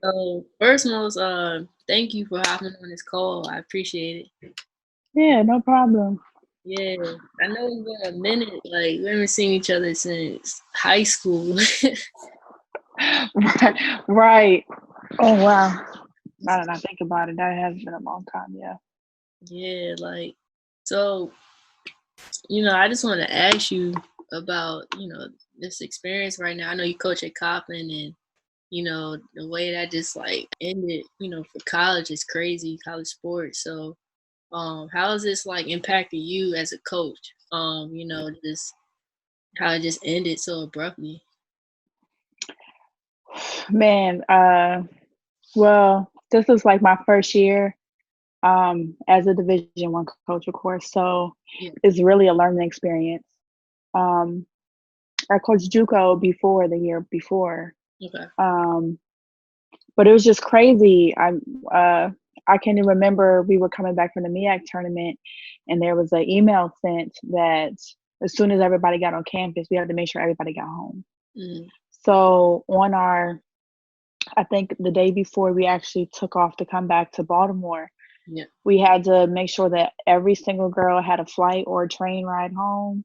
So first most, thank you for hopping on this call. I appreciate it. Yeah, no problem. Yeah, I know it's been a minute. Like we haven't seen each other since high school. Right. Oh wow. Now that I think about it, that has been a long time. Yeah. Yeah, like so. I just want to ask you about this experience right now. I know you coach at Coppin, and the way that just like ended. For college is crazy. College sports. So, how has this like impacted you as a coach? Just how it just ended so abruptly. Man, well, this was like my first year as a Division One coach, of course. So Yeah. it's really a learning experience. Um, I coached JUCO before the year before, Okay. um, but it was just crazy. Uh, I can remember we were coming back from the MEAC tournament, and there was an email sent that as soon as everybody got on campus, we had to make sure everybody got home. Mm, So on our, I think the day before we actually took off to come back to Baltimore, yeah. we had to make sure that every single girl had a flight or a train ride home.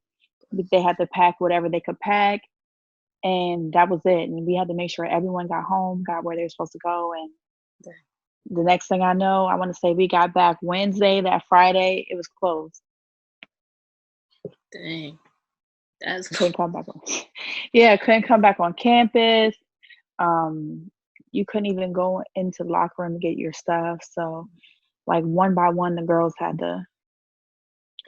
They had to pack whatever they could pack, and that was it. And we had to make sure everyone got home, got where they were supposed to go. And the next thing I know, I want to say we got back Wednesday. That Friday, it was closed. Dang. That's Couldn't come back on. Yeah, couldn't come back on campus. Um, you couldn't even go into the locker room to get your stuff. So, like one by one, the girls had to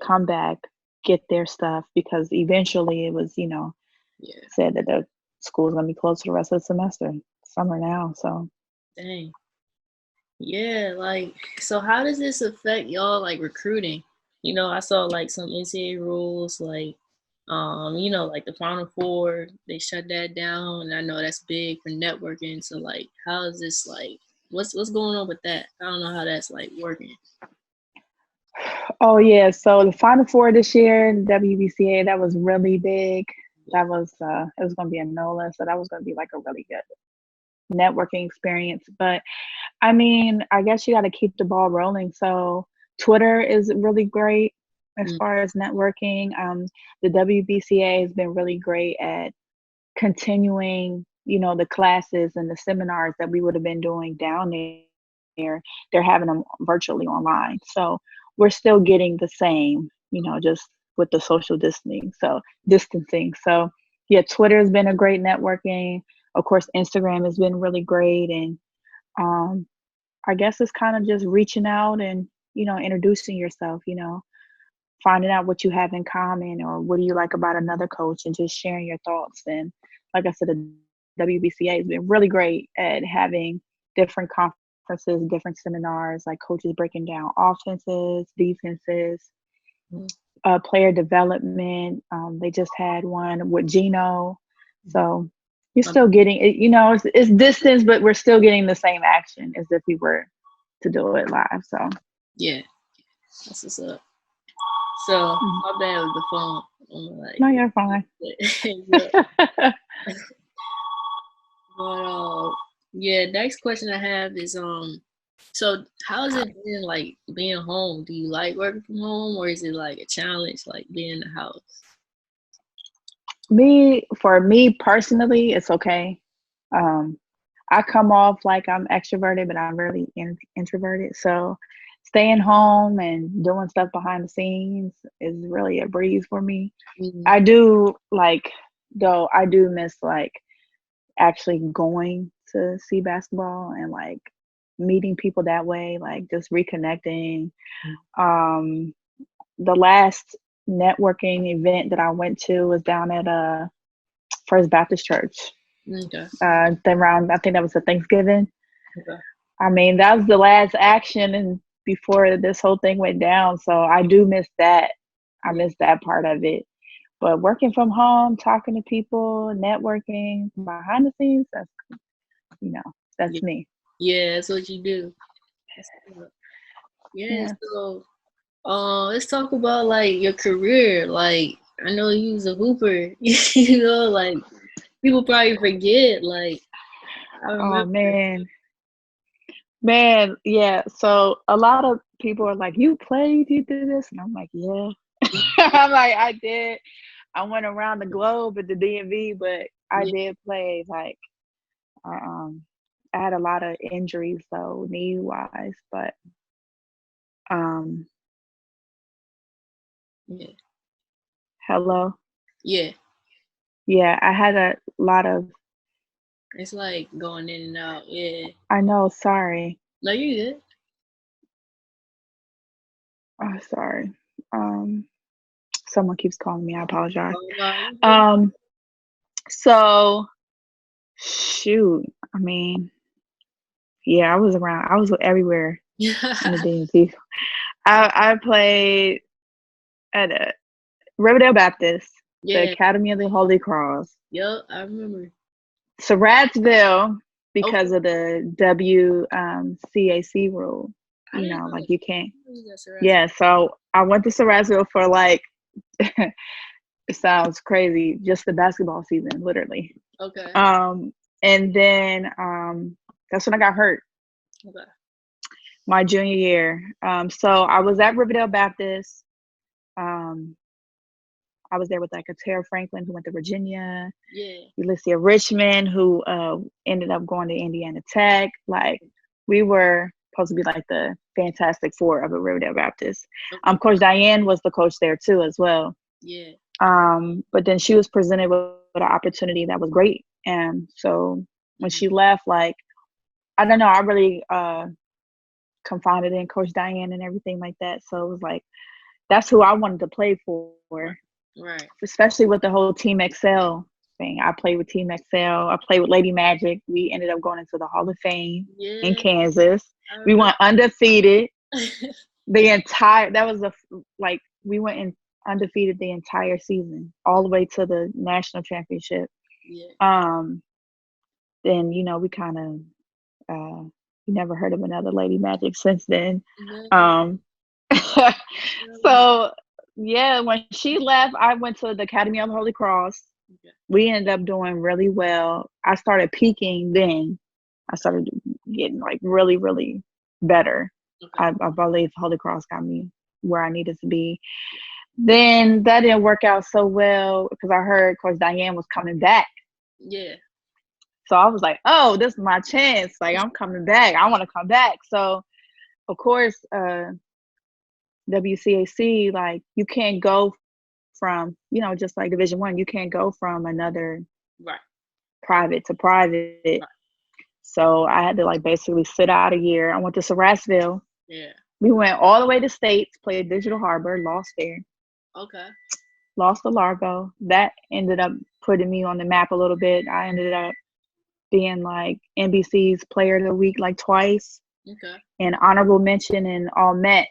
come back, get their stuff because eventually it was, yeah. said that the school's gonna be closed for the rest of the semester. Summer now, so Dang. Yeah, like so how does this affect y'all like recruiting? I saw like some NCAA rules like like the Final Four, they shut that down and I know that's big for networking. So like how is this like what's going on with that? I don't know how that's like working. oh yeah, so the Final Four this year, WBCA, that was really big. That was it was gonna be a NOLA, so that was gonna be like a really good networking experience. But I mean, I guess you gotta keep the ball rolling. So Twitter is really great as Mm, far as networking. The WBCA has been really great at continuing, the classes and the seminars that we would have been doing down there. They're having them virtually online. So we're still getting the same, just with the social distancing. So yeah, Twitter has been a great networking. Of course, Instagram has been really great. And um, I guess it's kind of just reaching out and, introducing yourself, finding out what you have in common or what do you like about another coach and just sharing your thoughts. And like I said, the WBCA has been really great at having different conferences, different seminars, like coaches breaking down offenses, defenses, mm, player development. They just had one with Gino. So you're um, still getting it, it's distance, but we're still getting the same action as if we were to do it live. So yeah, that's what's up. So mhm. my bad with the phone. I'm No, like you're fine. yeah. But yeah, next question I have is so how is it been like being home? Do you like working from home or is it like a challenge like being in the house? For me personally, it's okay. Um, I come off like I'm extroverted, but I'm really introverted. So staying home and doing stuff behind the scenes is really a breeze for me. Mm-hmm. I do like, though, I do miss like actually going to see basketball and like meeting people that way, like just reconnecting. Um, the last networking event that I went to was down at First Baptist Church. Okay. Around, I think that was a Thanksgiving. Okay. I mean, that was the last action and before this whole thing went down. So I do miss that. I Yeah. miss that part of it. But working from home, talking to people, networking behind the scenes, you know, that's Yeah. me. Yeah, that's what you do. That's good. Yeah, Yeah. so let's talk about like your career. Like I know you was a hooper, like people probably forget. Like I Oh remember man. Man, yeah. So a lot of people are like, "You played, you did this," and I'm like, "Yeah." I'm like, "I did. I went around the globe at the DMV, but I Yeah, did play. Like, I, um, I had a lot of injuries though, knee wise, but um, yeah, hello, yeah. yeah, I had a lot of. It's like going in and out. Yeah. I know. Sorry. No, you good. Oh, sorry. Um, Someone keeps calling me. I apologize. Oh no, you good. Um, so shoot. I mean, yeah, I was around. I was everywhere in the DMV. I played at Riverdale Baptist, the Yeah. Academy of the Holy Cross, Yup, I remember. Saratsville, because Okay. of the WCAC rule. I You didn't know, know like that. you can't. I didn't know that's harassment. Yeah, so I went to Saratsville for like it sounds crazy, just the basketball season, literally. Okay. Um, and then that's when I got hurt Okay. my junior year. So I was at Riverdale Baptist. Um, I was there with like a Tara Franklin who went to Virginia, Yeah. Ulysses Richmond who ended up going to Indiana Tech. Like we were supposed to be like the Fantastic Four of a Riverdale Baptist. Okay. Coach Diane was the coach there too as well. Yeah. But then she was presented with an opportunity that was great. And so when Hmm. she left, like I don't know, I really confided in Coach Diane and everything like that. So it was like that's who I wanted to play for, Right. Right. especially with the whole Team Excel thing. I played with Team Excel. I played with Lady Magic. We ended up going into the Hall of Fame in Yeah. Kansas. I We remember. went undefeated the entire. That was like we went in undefeated the entire season, all the way to the national championship. Yeah. Um, then we kind of never heard of another Lady Magic since then. Man. Um, No. so yeah, when she left, I went to the Academy of the Holy Cross. Okay. We ended up doing really well. I started peaking then. I started getting like really, really better. Okay. I believe Holy Cross got me where I needed to be. Then that didn't work out so well because I heard Coach Diane was coming back. Yeah. So I was like, oh, this is my chance. Like I'm coming back. I want to come back. So of course, WCAC, like you can't go from, just like Division 1, you can't go from another Right. private to private. Right. So I had to like basically sit out a year. I went to Saratsville. Yeah. We went all the way to States, played Digital Harbor, lost there, Okay. lost to Largo. That ended up putting me on the map a little bit. I ended up being like NBC's Player of the Week like twice, Okay. and honorable mention in All Met.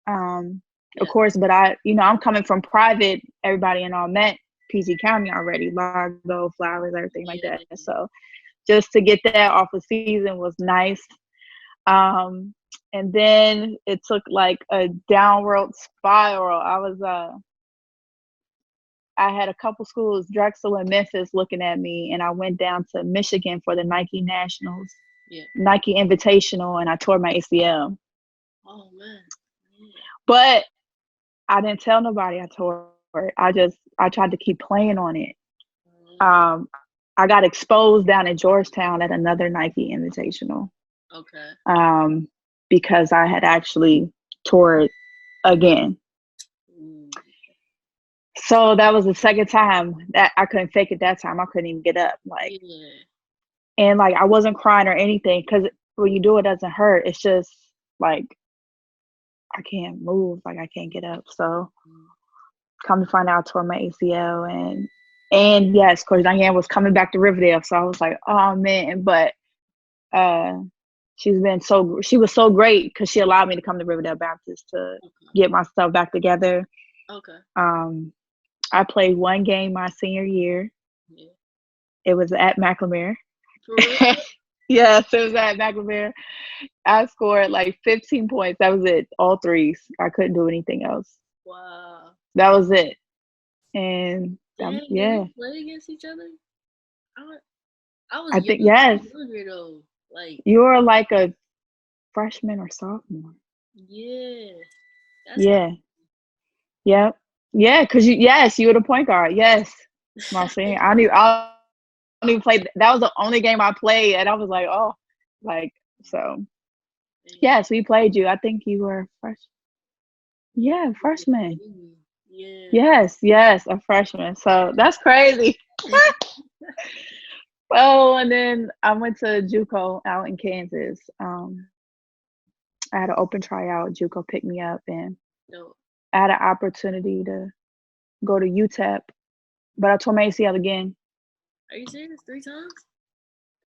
Of Yeah. course, but I'm coming from private. Everybody in All Met, PG County already, Largo, Flowers, everything like that. Yeah. So just to get that off the season was nice. Um, and then it took like a downward spiral. I had a couple schools, Drexel and Memphis, looking at me, and I went down to Michigan for the Nike Nationals, Yeah. Nike Invitational, and I tore my ACL. Oh man. Yeah. But I didn't tell nobody I tore it. I tried to keep playing on it. Mm, Um, I got exposed down in Georgetown at another Nike Invitational, okay. um, because I had actually tore it again. Mm, So that was the second time that I couldn't fake it. That time I couldn't even get up. Like, yeah. and like I wasn't crying or anything because when you do it doesn't hurt. It's just like I can't move. Like I can't get up. So Mm, come to find out, I tore my ACL, and yes, Coach Diane was coming back to Riverdale. So I was like, oh man, but uh, she was so great because she allowed me to come to Riverdale Baptist to okay. get myself back together. Okay. Um, I played one game my senior year. Yeah. It was at McLemore. For real? Yes, it was at McLemore. I scored like 15 points. That was it. All threes. I couldn't do anything else. Wow. That was it. And Dang, did we yeah, play against each other? I, wa- I was I young. think I yes. was younger though. Like, You were like a freshman or sophomore. Yeah, that's Yeah. Yep. Yeah, because you were the point guard. Yes. My senior. I don't even play. That was the only game I played, and I was like, oh, like so. Yes, we played you. I think you were fresh. Yeah, freshman. yeah. Yes, a freshman. So that's crazy. Oh, and then I went to JUCO out in Kansas. I had an open tryout. JUCO picked me up, and No, I had an opportunity to go to UTEP, but I tore my ACL again. are you serious? 3 times?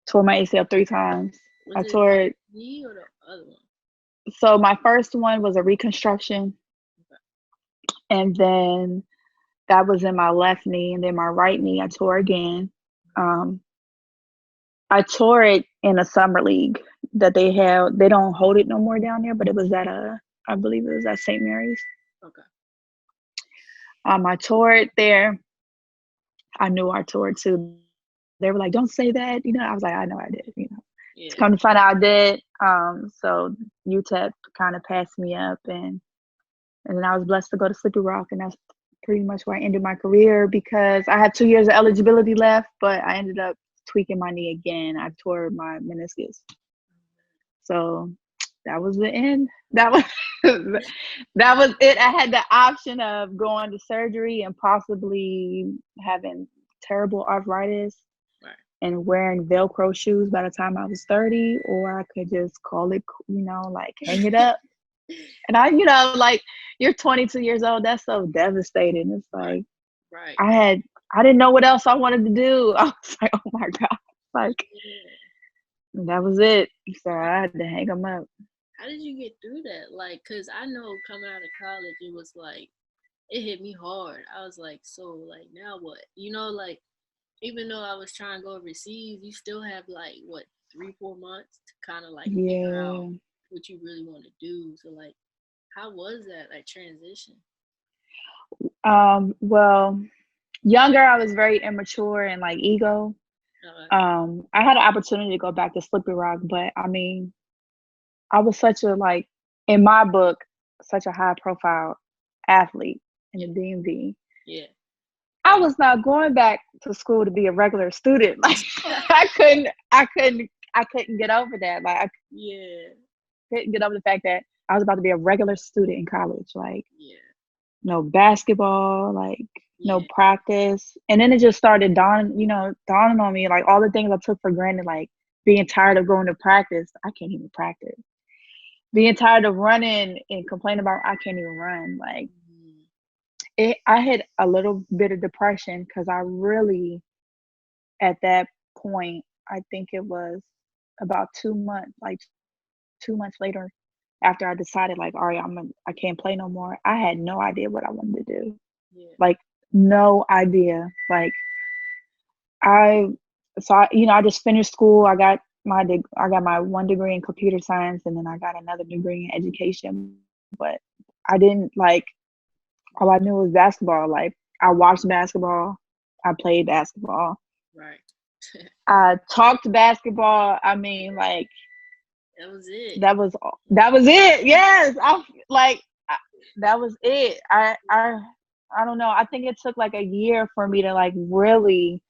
Tore my ACL 3 times. Was I it tore the it. knee or the other one? So my first one was a reconstruction, Okay. and then that was in my left knee, and then my right knee I tore again. Um, I tore it in a summer league that they held. They don't hold it no more down there, but it was at I believe it was at St. Mary's. Okay. I tore it there. I knew I tore it too. They were like, "Don't say that," I was like, "I know I did." To come to Yeah. find out, I did. So UTEP kind of passed me up, and then I was blessed to go to Slippery Rock, and that's pretty much where I ended my career because I had 2 years of eligibility left, but I ended up tweaking my knee again. I tore my meniscus. So that was the end. That was that was it. I had the option of going to surgery and possibly having terrible arthritis Right. and wearing Velcro shoes by the time I was 30, or I could just call it, like hang it up. And like you're 22 years old. That's so devastating. It's Right. like Right. I didn't know what else I wanted to do. I was like, oh my God. Like Yeah. that was it. So I had to hang them up. How did you get through that? Like, cause I know coming out of college, it was like it hit me hard. I was like, so like now what? Like even though I was trying to go overseas, you still have like what 3-4 months to kind of like figure out Yeah. what you really want to do. So like, how was that like transition? Well, younger, I was very immature and like ego. Uh, I had an opportunity to go back to Slippery Rock, but I mean, I was such a like in my book, such a high profile athlete in yeah, the DMV. yeah, I was not going back to school to be a regular student. Like I couldn't get over that. Like I yeah, couldn't get over the fact that I was about to be a regular student in college. Like yeah, no basketball, like no yeah, practice. And then it just started dawning on me, like all the things I took for granted, like being tired of going to practice. I can't even practice. Being tired of running and complaining about I can't even run. Like mhm, I had a little bit of depression because I really at that point, I think it was about 2 months, like 2 months later, after I decided, like, all right, I can't play no more. I had no idea what I wanted to do. yeah, Like, no idea. Like, I, I just finished school. I got my one degree in computer science, and then I got another degree in education. But I didn't like. All I knew was basketball. Like, I watched basketball. I played basketball. right. I talked basketball. I mean, like That was it. that was it. Yes, that was it. I don't know. I think it took like a year for me to like really,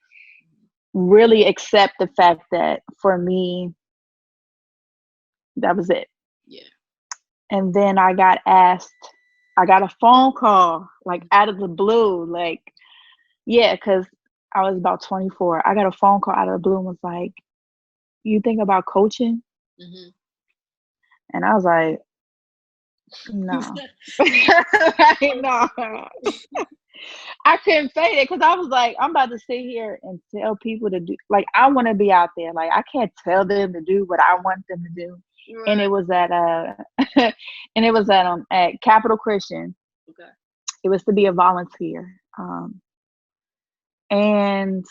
really accept the fact that for me that was it. Yeah. And then I got a phone call like out of the blue, like yeah, because I was about 24. I got a phone call out of the blue and was like, "You think about coaching?" Hmm. And I was like, no. Like, no. I couldn't say that because I was like, I'm about to sit here and tell people to do, like, I want to be out there. Like, I can't tell them to do what I want them to do. And Right. it was and it was at Capital Christian. Okay. It was to be a volunteer. And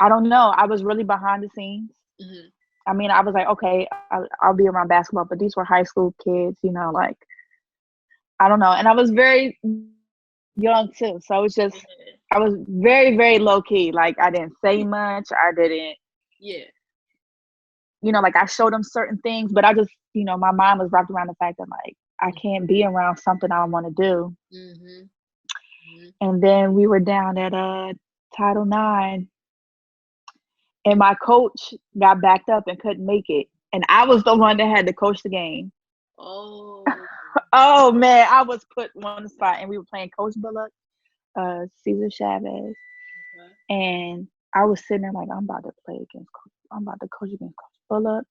I don't know, I was really behind the scenes. Hmm. I mean, I was like, okay, I'll be around basketball, but these were high school kids, like, I don't know. And I was very young too. So I was Yeah. very, very low key. Like I didn't say much. I didn't, Yeah. like I showed them certain things, but I just, my mind was wrapped around the fact that like I can't be around something I want to do. Mhm. Mhm. And then we were down at Title IX, and my coach got backed up and couldn't make it, and I was the one that had to coach the game. Oh. Oh man, I was put on the spot, and we were playing Coach Bullock, Cesar Chavez, Okay. and I was sitting there like, I'm about to coach against Coach Bullock.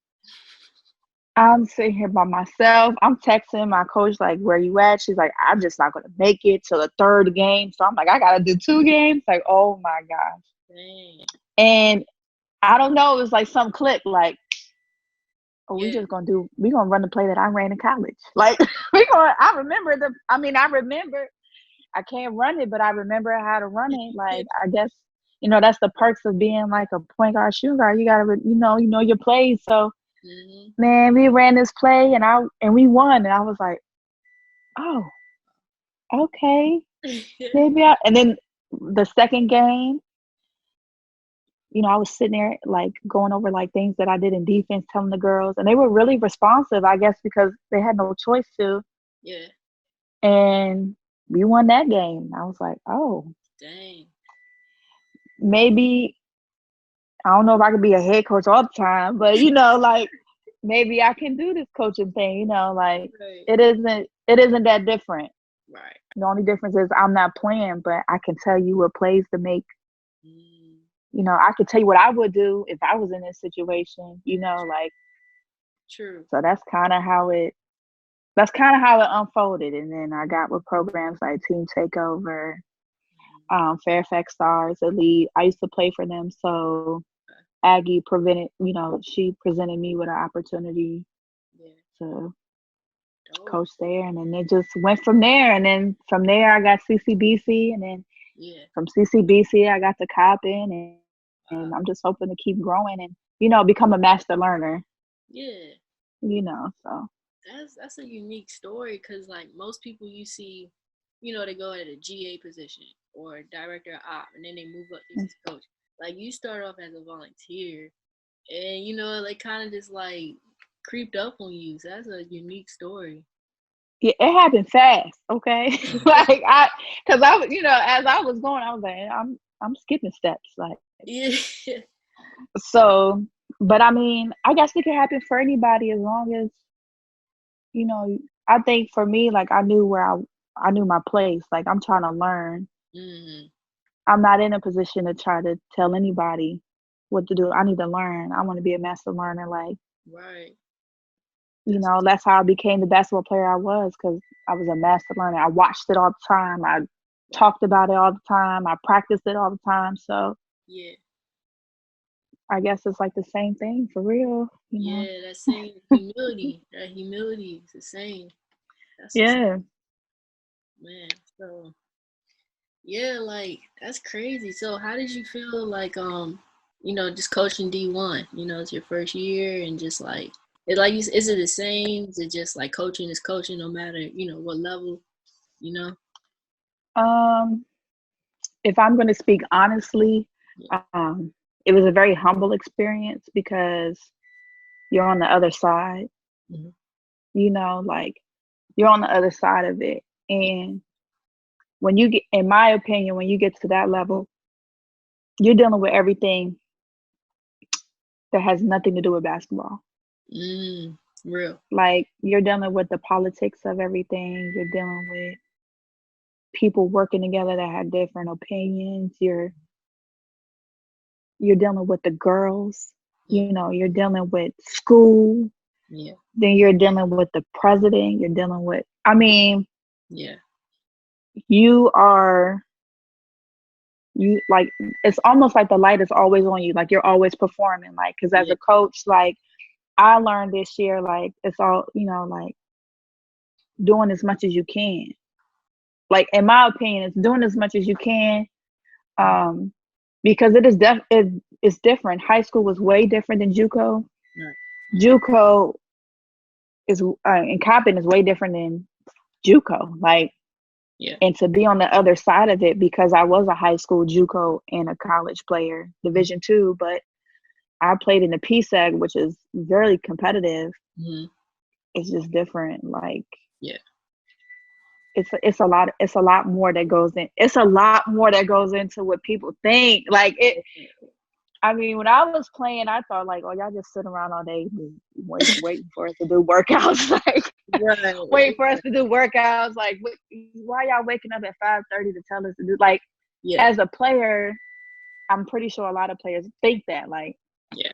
I'm sitting here by myself. I'm texting my coach like, "Where you at?" She's like, "I'm just not gonna make it to the third game." So I'm like, "I gotta do 2 games." Like, oh my gosh. Dang. And I don't know. It was like some click. Like, oh, Yeah. we gonna run the play that I ran in college. Like, we gonna. I remember I can't run it, but I remember how to run it. Like, I guess, that's the perks of being like a point guard, shooting guard. You gotta, you know your plays. So, Mhm. man, we ran this play and we won. And I was like, oh, okay, maybe and then the second game, I was sitting there like going over like things that I did in defense, telling the girls, and they were really responsive, I guess, because they had no choice to. Yeah. And we won that game. I was like, oh, Dang. maybe I don't know if I could be a head coach all the time, but like maybe I can do this coaching thing. Like Right. it isn't that different. Right. The only difference is I'm not playing, but I can tell you what plays to make. Mm. I could tell you what I would do if I was in this situation. Like, True. so that's kind of how it unfolded. And then I got with programs like Team Takeover, Fairfax Stars, Elite. I used to play for them, so Aggie she presented me with an opportunity Yeah. to Dope. coach there, and then it just went from there. And then from there, I got CCBC, and then Yeah. from CCBC, I got to Coppin, and Wow. I'm just hoping to keep growing and become a master learner. Yeah. So That's a unique story because like most people you see, they go at a GA position or director of op and then they move up to mm, this coach. Like you start off as a volunteer and they kind of just like creeped up on you. So that's a unique story. yeah, it happened fast. Okay, like because I was, as I was going, I was like, I'm skipping steps, like Yeah. so. But I mean, I guess it could happen for anybody as long as you know. I think for me, like I knew my place. Like I'm trying to learn. Hmm. I'm not in a position to try to tell anybody what to do. I need to learn. I want to be a master learner. Like, Right. That's that's how I became the basketball player I was, because I was a master learner. I watched it all the time. I right. talked about it all the time. I practiced it all the time. So Yeah. I guess it's like the same thing for real. Yeah. That same humility. That humility is the same. That's what's Yeah. man. So yeah, like that's crazy. So how did you feel like just coaching D1? It's your first year and just like is it the same? Is it just like coaching is coaching no matter, what level, you know? Um, if I'm going to speak honestly, Yeah. um, it was a very humble experience because you're on the other side, Mhm. like you're on the other side of it. And when you get, in my opinion, when you get to that level, you're dealing with everything that has nothing to do with basketball. Real. Like you're dealing with the politics of everything. You're dealing with people working together that have different opinions. You're dealing with the girls. Yeah. You're dealing with school. Yeah. Then you're dealing with the president. You're dealing with. I mean, Yeah. you are. You like it's almost like the light is always on you. Like you're always performing. Like because as Yeah. a coach, like I learned this year, like it's all like doing as much as you can. Like in my opinion, it's doing as much as you can, um, because it's different. High school was way different than JUCO. Right. JUCO is and Coppin is way different than JUCO. Like, Yeah. and to be on the other side of it, because I was a high school JUCO and a college player, Division II, but I played in the PSEG, which is very competitive. Mm-hmm. It's just different. Like Yeah. it's a lot more that goes in. It's a lot more that goes into what people think. Like it. I mean, when I was playing, I thought like, oh, y'all just sit around all day waiting for us to do workouts. Like, Right. waiting for us to do workouts. Like, why y'all waking up at 5:30 to tell us to do? Like, Yeah. as a player, I'm pretty sure a lot of players think that. Like, Yeah.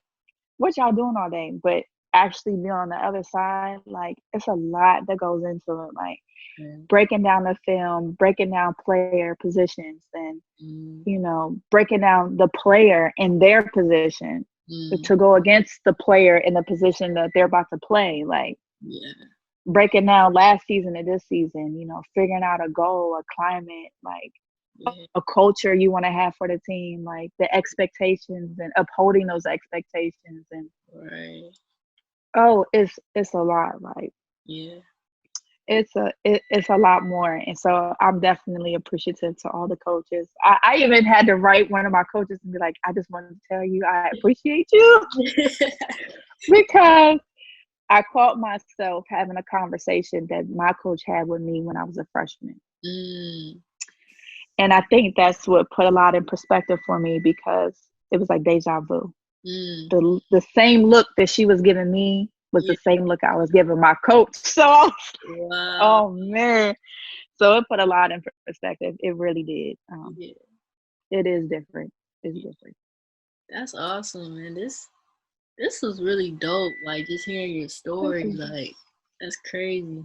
what y'all doing all day? But actually being on the other side, like, it's a lot that goes into it. Like, breaking down the film, breaking down player positions, and breaking down the player in their position to go against the player in the position that they're about to play. Like, breaking down last season to this season, figuring out a goal, a climate, like a culture you want to have for the team, like the expectations and upholding those expectations. And it's a lot. Like, it's a lot more. And so I'm definitely appreciative to all the coaches. I even had to write one of my coaches and be like, I just wanted to tell you I appreciate you because I caught myself having a conversation that my coach had with me when I was a freshman. And I think that's what put a lot in perspective for me, because it was like deja vu. The same look that she was giving me was the same look I was giving my coach. So, oh man. So it put a lot in perspective. It really did. It is different. It's different. That's awesome, man. This was really dope. Like, just hearing your story, like, that's crazy.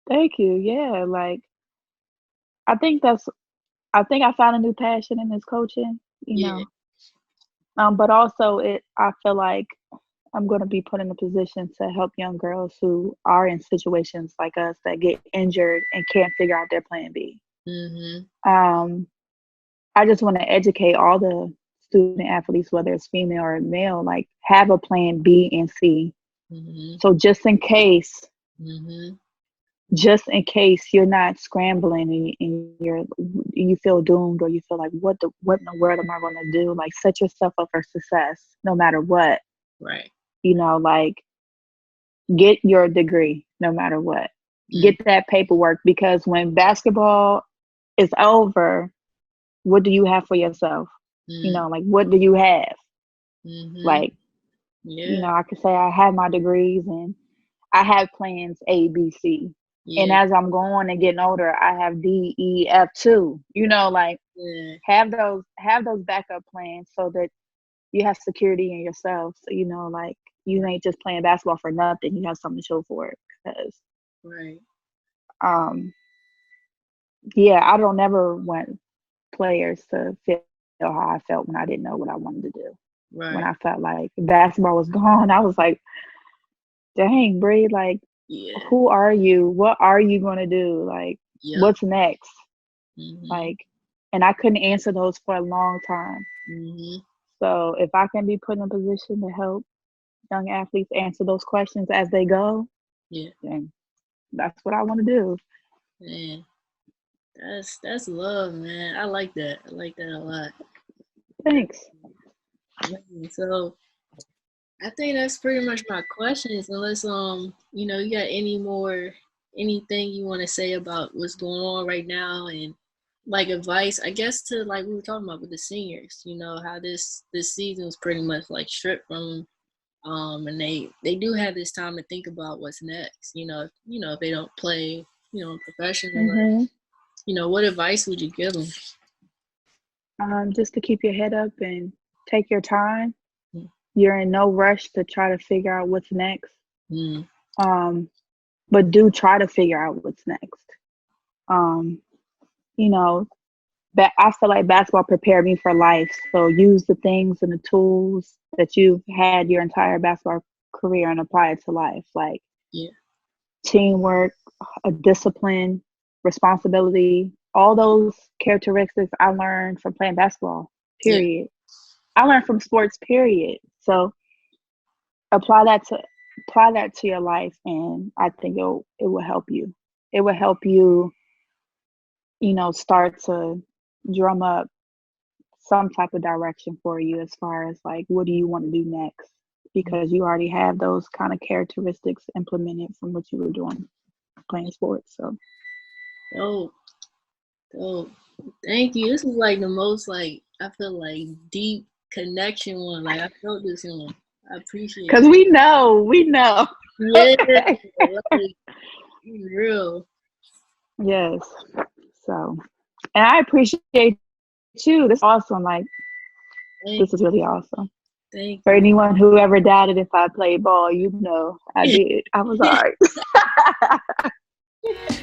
Thank you. Yeah, like I think I found a new passion in this coaching, but also I feel like I'm going to be put in a position to help young girls who are in situations like us that get injured and can't figure out their plan B. I just want to educate all the student athletes, whether it's female or male, like have a plan B and C. So just in case you're not scrambling and you feel doomed, or you feel like what in the world am I going to do? Like, set yourself up for success no matter what. Right. Like, get your degree no matter what. Get that paperwork, because when basketball is over, what do you have for yourself? Like, what do you have? Like, I could say I have my degrees and I have plans A, B, C. And as I'm going and getting older, I have D, E, F too. Like, have those backup plans so that you have security in yourself. So, like, you ain't just playing basketball for nothing. You have something to show for it. Because, I don't ever want players to feel how I felt when I didn't know what I wanted to do. When I felt like basketball was gone, I was like, dang, Bree, like, who are you? What are you going to do? Like, what's next? Like, and I couldn't answer those for a long time. So if I can be put in a position to help young athletes answer those questions as they go, then that's what I want to do. Man, that's love, man. I like that. I like that a lot. Thanks. So I think that's pretty much my questions. Unless you got anything you want to say about what's going on right now, and like advice, I guess, to, like, we were talking about with the seniors, how this season was pretty much like stripped from and they do have this time to think about what's next. If they don't play, professionally, what advice would you give them? Just to keep your head up and take your time. You're in no rush to try to figure out what's next. But do try to figure out what's next. I feel like basketball prepared me for life. So use the things and the tools that you've had your entire basketball career and apply it to life. Like teamwork, a discipline, responsibility, all those characteristics I learned from playing basketball, period. I learned from sports, period. So apply that to your life, and I think it will help you. It will help you, start to drum up some type of direction for you as far as like what do you want to do next, because you already have those kind of characteristics implemented from what you were doing playing sports. So Oh, oh, thank you. This is like the most like I feel like deep connection one. Like I felt this one. I appreciate because it. we know. Yeah, Okay. like real. Yes. So, and I appreciate you. This is awesome. Like, Thank this is really awesome. thank For you. anyone who ever doubted if I played ball, you know I did. I was all right.